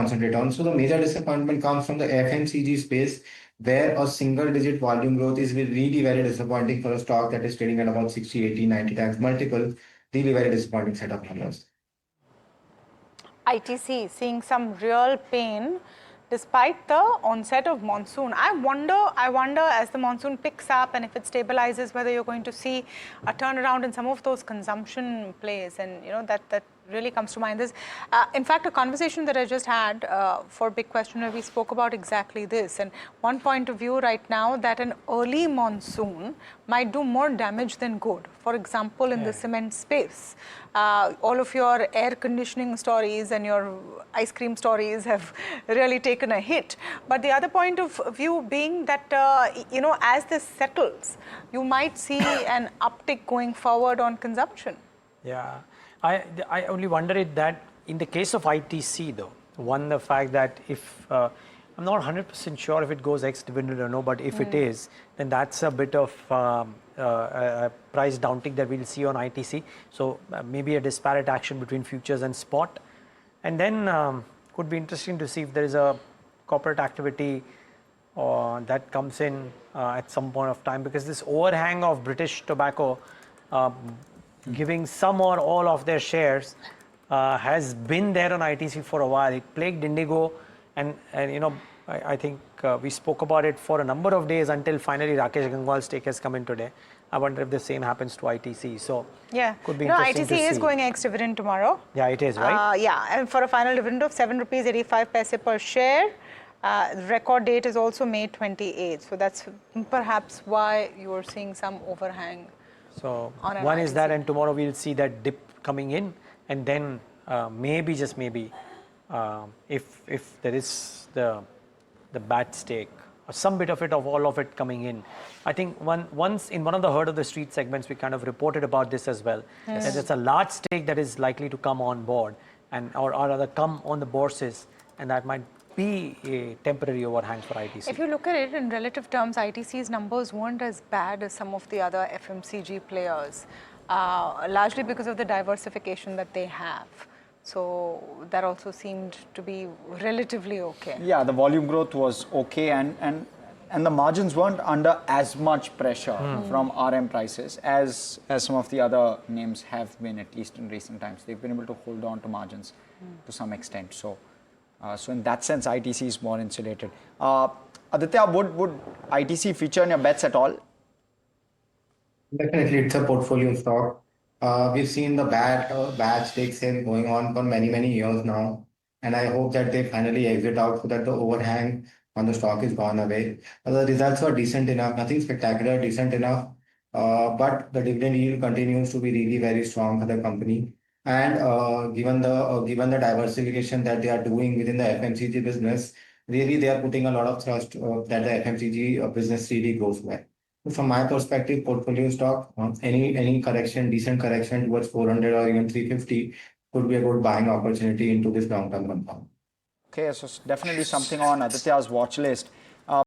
concentrate on. So the major disappointment comes from the FMCG space, where a single digit volume growth is really very disappointing for a stock that is trading at about 60, 80, 90 times multiple. Really very disappointing set of numbers. ITC seeing some real pain despite the onset of monsoon. I wonder as the monsoon picks up and if it stabilizes, whether you're going to see a turnaround in some of those consumption plays, and that really comes to mind. This, in fact, a conversation that I just had for Big Question where we spoke about exactly this, and one point of view right now that an early monsoon might do more damage than good. For example, in the cement space, all of your air conditioning stories and your ice cream stories have really taken a hit. But the other point of view being that, as this settles, you might see an uptick going forward on consumption. Yeah. I only wonder it that in the case of ITC though, one, the fact that if, I'm not 100% sure if it goes ex-dividend or no, but if it is, then that's a bit of price downtick that we'll see on ITC. So maybe a disparate action between futures and spot. And then could be interesting to see if there is a corporate activity that comes in at some point of time, because this overhang of British Tobacco giving some or all of their shares has been there on ITC for a while. It plagued Indigo, and I think we spoke about it for a number of days until finally Rakesh Gangwal's stake has come in today. I wonder if the same happens to ITC. So yeah, could be interesting ITC to see. is going ex-dividend tomorrow. Yeah, it is, right? Yeah, and for a final dividend of ₹7.85 per share. Record date is also May 28th. So that's perhaps why you are seeing some overhang. So one is that, and tomorrow we'll see that dip coming in, and then maybe, just maybe, if there is the bad stake or some bit of it, of all of it coming in. I think once in one of the Heard of the Street segments we kind of reported about this as well. That it's a large stake that is likely to come on board, and or rather come on the bourses, and that might be a temporary overhang for ITC. If you look at it in relative terms, ITC's numbers weren't as bad as some of the other FMCG players, largely because of the diversification that they have. So that also seemed to be relatively okay. Yeah, the volume growth was okay, and the margins weren't under as much pressure from RM prices as some of the other names have been, at least in recent times. They've been able to hold on to margins to some extent. So in that sense, ITC is more insulated. Aditya, would ITC feature in your bets at all? Definitely, it's a portfolio stock. We've seen the bad stake sale going on for many years now, and I hope that they finally exit out so that the overhang on the stock is gone away. The results were decent enough, nothing spectacular, decent enough, but the dividend yield continues to be really very strong for the company. And given the diversification that they are doing within the FMCG business, really they are putting a lot of thrust that the FMCG business really grows well. From my perspective, portfolio stock, any correction, decent correction towards 400 or even 350 could be a good buying opportunity into this long-term compound. Okay, so definitely something on Aditya's watch list.